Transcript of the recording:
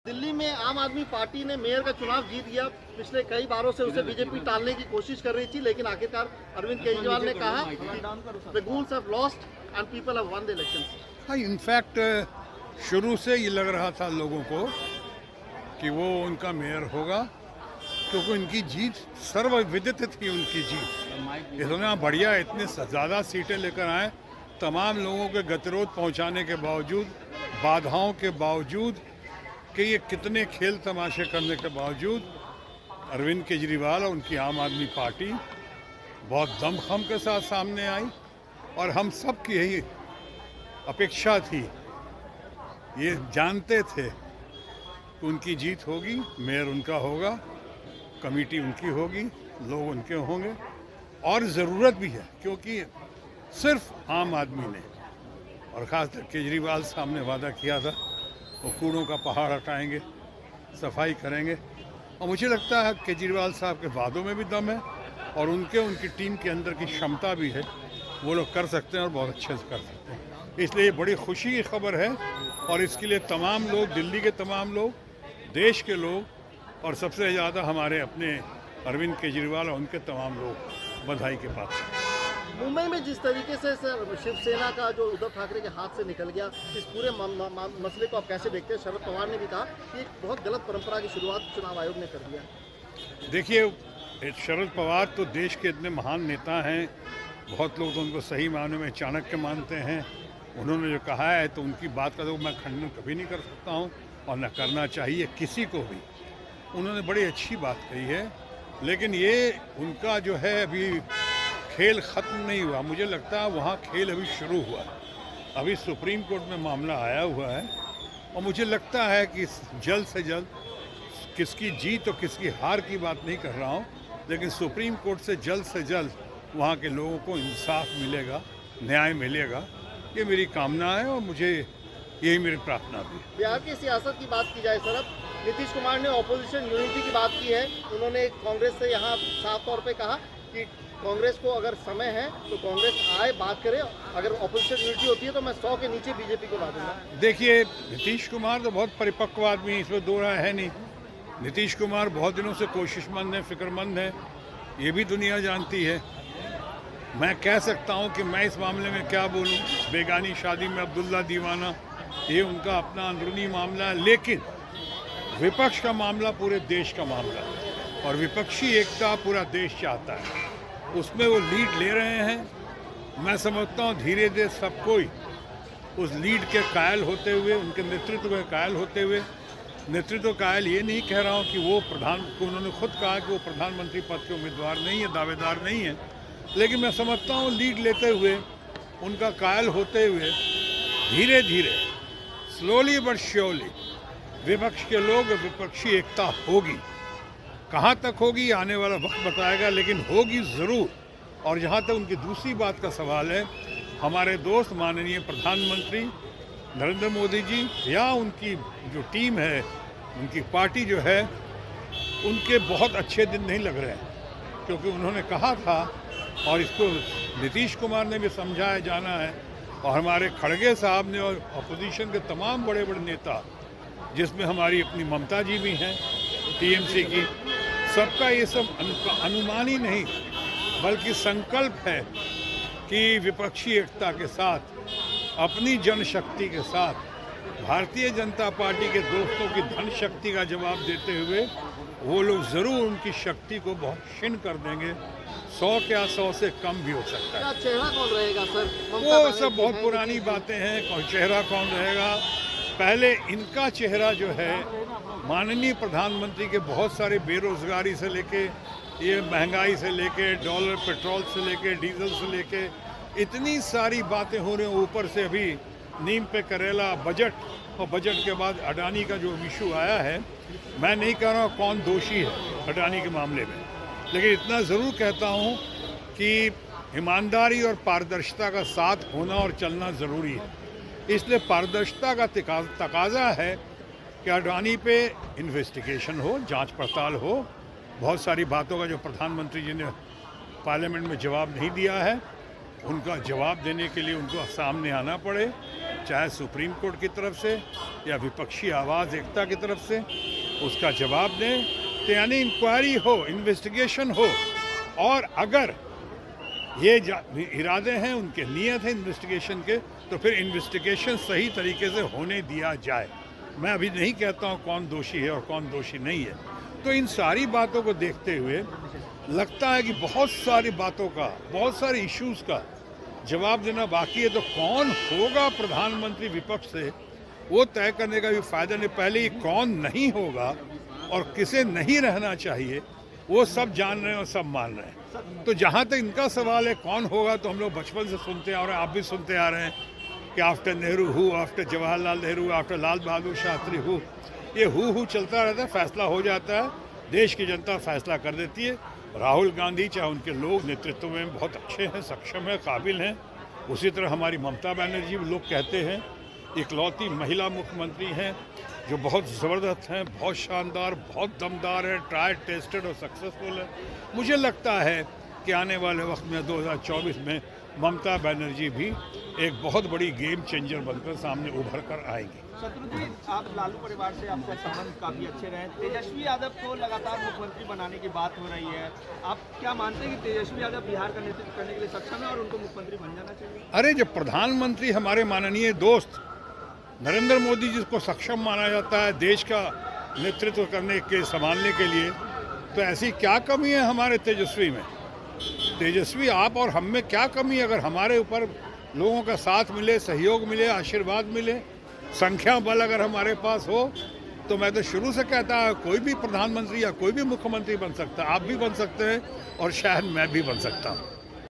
दिल्ली में आम आदमी पार्टी ने मेयर का चुनाव जीत गया। पिछले कई बारों से उसे बीजेपी टालने की कोशिश कर रही थी, लेकिन आखिरकार अरविंद केजरीवाल ने कहा the goons have lost and people have one the elections. हाँ, इनफैक्ट शुरू से ये लग रहा था लोगों को कि वो उनका मेयर होगा, क्योंकि उनकी जीत सर्वविदित थी। उनकी जीत इतना बढ़िया, इतने ज़्यादा सीटें लेकर आए, तमाम लोगों के गतिरोध पहुंचाने के बावजूद, बाधाओं के बावजूद, कि ये कितने खेल तमाशे करने के बावजूद अरविंद केजरीवाल और उनकी आम आदमी पार्टी बहुत दमखम के साथ सामने आई। और हम सब की यही अपेक्षा थी, ये जानते थे कि उनकी जीत होगी, मेयर उनका होगा, कमेटी उनकी होगी, लोग उनके होंगे। और ज़रूरत भी है, क्योंकि सिर्फ आम आदमी ने और ख़ासकर केजरीवाल साहब ने वादा किया था वो कूड़ों का पहाड़ हटाएंगे, सफाई करेंगे। और मुझे लगता है केजरीवाल साहब के वादों में भी दम है और उनकी टीम के अंदर की क्षमता भी है, वो लोग कर सकते हैं और बहुत अच्छे से कर सकते हैं। इसलिए ये बड़ी खुशी की खबर है और इसके लिए तमाम लोग, दिल्ली के तमाम लोग, देश के लोग और सबसे ज़्यादा हमारे अपने अरविंद केजरीवाल और उनके तमाम लोग बधाई के पात्र हैं। मुंबई में जिस तरीके से शिवसेना का जो उद्धव ठाकरे के हाथ से निकल गया, इस पूरे मसले को आप कैसे देखते हैं? शरद पवार ने भी कहा कि एक बहुत गलत परंपरा की शुरुआत चुनाव आयोग ने कर दिया। देखिए, शरद पवार तो देश के इतने महान नेता हैं, बहुत लोग तो उनको सही मायने में चाणक्य मानते हैं। उन्होंने जो कहा है तो उनकी बात का तो मैं खंडन कभी नहीं कर सकता हूँ और न करना चाहिए किसी को भी। उन्होंने बड़ी अच्छी बात कही है, लेकिन ये उनका जो है अभी खेल ख़त्म नहीं हुआ। मुझे लगता है वहाँ खेल अभी शुरू हुआ है। अभी सुप्रीम कोर्ट में मामला आया हुआ है और मुझे लगता है कि जल्द से जल्द, किसकी जीत और किसकी हार की बात नहीं कर रहा हूँ, लेकिन सुप्रीम कोर्ट से जल्द वहाँ के लोगों को इंसाफ मिलेगा, न्याय मिलेगा, ये मेरी कामना है और मुझे यही मेरी प्रार्थना भी है। बिहार की सियासत की बात की जाए सर, अब नीतीश कुमार ने ऑपोजिशन यूनिटी की बात की है। उन्होंने कांग्रेस से यहाँ साफ तौर पे कहा कि कांग्रेस को अगर समय है तो कांग्रेस आए, बात करे, अगर ऑपोजिशन यूनिटी होती है तो मैं 100 के नीचे बीजेपी को ला दूंगा। देखिए, नीतीश कुमार तो बहुत परिपक्व आदमी है, इसमें दो राय है नहीं। नीतीश कुमार बहुत दिनों से कोशिशमंद है, फिक्रमंद है, ये भी दुनिया जानती है। मैं कह सकता हूँ कि मैं इस मामले में क्या बोलूँ, बेगानी शादी में अब्दुल्ला दीवाना, ये उनका अपना अंदरूनी मामला है। लेकिन विपक्ष का मामला पूरे देश का मामला है और विपक्षी एकता पूरा देश चाहता है, उसमें वो लीड ले रहे हैं। मैं समझता हूँ धीरे धीरे सब कोई उस लीड के कायल होते हुए, उनके नेतृत्व के कायल होते हुए, नेतृत्व कायल ये नहीं कह रहा हूँ कि वो उन्होंने खुद कहा कि वो प्रधानमंत्री पद के उम्मीदवार नहीं है, दावेदार नहीं है, लेकिन मैं समझता हूँ लीड लेते हुए, उनका कायल होते हुए, धीरे धीरे, स्लोली बट श्योरली विपक्ष के लोग, विपक्षी एकता होगी। कहाँ तक होगी आने वाला वक्त बताएगा, लेकिन होगी ज़रूर। और जहाँ तक उनकी दूसरी बात का सवाल है, हमारे दोस्त माननीय प्रधानमंत्री नरेंद्र मोदी जी या उनकी जो टीम है, उनकी पार्टी जो है, उनके बहुत अच्छे दिन नहीं लग रहे हैं, क्योंकि उन्होंने कहा था और इसको नीतीश कुमार ने भी समझाया जाना है और हमारे खड़गे साहब ने और अपोजिशन के तमाम बड़े बड़े नेता, जिसमें हमारी अपनी ममता जी भी हैं टीएमसी की, सबका ये सब अनुमान ही नहीं बल्कि संकल्प है कि विपक्षी एकता के साथ, अपनी जनशक्ति के साथ, भारतीय जनता पार्टी के दोस्तों की धन शक्ति का जवाब देते हुए वो लोग ज़रूर उनकी शक्ति को बहुत क्षीण कर देंगे। 100 क्या 100 से कम भी हो सकता है। चेहरा कौन रहेगा सर? वो सब बहुत पुरानी बातें हैं, कौन चेहरा कौन रहेगा। पहले इनका चेहरा जो है, माननीय प्रधानमंत्री के बहुत सारे बेरोजगारी से लेके, ये महंगाई से लेके, डॉलर पेट्रोल से लेके, डीजल से लेके, इतनी सारी बातें हो रही हैं। ऊपर से अभी नीम पे करेला बजट, और बजट के बाद अडानी का जो इशू आया है, मैं नहीं कह रहा हूँ कौन दोषी है अडानी के मामले में, लेकिन इतना ज़रूर कहता हूँ कि ईमानदारी और पारदर्शिता का साथ होना और चलना ज़रूरी है। इसलिए पारदर्शिता का तकाजा है कि अडानी पे इन्वेस्टिगेशन हो, जांच पड़ताल हो। बहुत सारी बातों का जो प्रधानमंत्री जी ने पार्लियामेंट में जवाब नहीं दिया है, उनका जवाब देने के लिए उनको सामने आना पड़े चाहे सुप्रीम कोर्ट की तरफ से या विपक्षी आवाज़ एकता की तरफ से, उसका जवाब दें। तो यानी इंक्वायरी हो, इन्वेस्टिगेशन हो, और अगर ये इरादे हैं, उनके नियत है इन्वेस्टिगेशन के, तो फिर इन्वेस्टिगेशन सही तरीके से होने दिया जाए। मैं अभी नहीं कहता हूँ कौन दोषी है और कौन दोषी नहीं है। तो इन सारी बातों को देखते हुए लगता है कि बहुत सारी बातों का, बहुत सारे इश्यूज़ का जवाब देना बाकी है। तो कौन होगा प्रधानमंत्री विपक्ष से, वो तय करने का भी फायदा नहीं। पहले ही कौन नहीं होगा और किसे नहीं रहना चाहिए, वो सब जान रहे हैं और सब मान रहे हैं। तो जहाँ तक इनका सवाल है कौन होगा, तो हम लोग बचपन से सुनते आ रहे हैं, आप भी सुनते आ रहे हैं कि after Nehru who, after Jawaharlal Nehru, after Lal Bahadur Shastri who. ये हु चलता रहता है, फैसला हो जाता है, देश की जनता फैसला कर देती है। राहुल गांधी चाहे उनके लोग नेतृत्व में बहुत अच्छे हैं, सक्षम हैं, काबिल हैं। उसी तरह हमारी ममता बनर्जी, लोग कहते हैं इकलौती महिला मुख्यमंत्री हैं जो बहुत ज़बरदस्त हैं, बहुत शानदार, बहुत दमदार है, ट्राई टेस्टेड और सक्सेसफुल है। मुझे लगता है कि आने वाले वक्त में 2024 में ममता बनर्जी भी एक बहुत बड़ी गेम चेंजर बनकर सामने उभर कर आएंगी। शत्रुघ्न, आप लालू परिवार से आपके संबंध काफी अच्छे रहे। तेजस्वी यादव को लगातार मुख्यमंत्री बनाने की बात हो रही है, आप क्या मानते हैं कि तेजस्वी यादव बिहार का नेतृत्व करने के लिए सक्षम है और उनको मुख्यमंत्री बन जाना चाहिए? अरे, जब प्रधानमंत्री हमारे माननीय दोस्त नरेंद्र मोदी जी को सक्षम माना जाता है देश का नेतृत्व करने के, संभालने के लिए, तो ऐसी क्या कमी है हमारे तेजस्वी में? तेजस्वी आप और हम में क्या कमी है? अगर हमारे ऊपर लोगों का साथ मिले, सहयोग मिले, आशीर्वाद मिले, संख्या बल अगर हमारे पास हो, तो मैं तो शुरू से कहता है कोई भी प्रधानमंत्री या कोई भी मुख्यमंत्री बन सकता है। आप भी बन सकते हैं और शायद मैं भी बन सकता हूँ।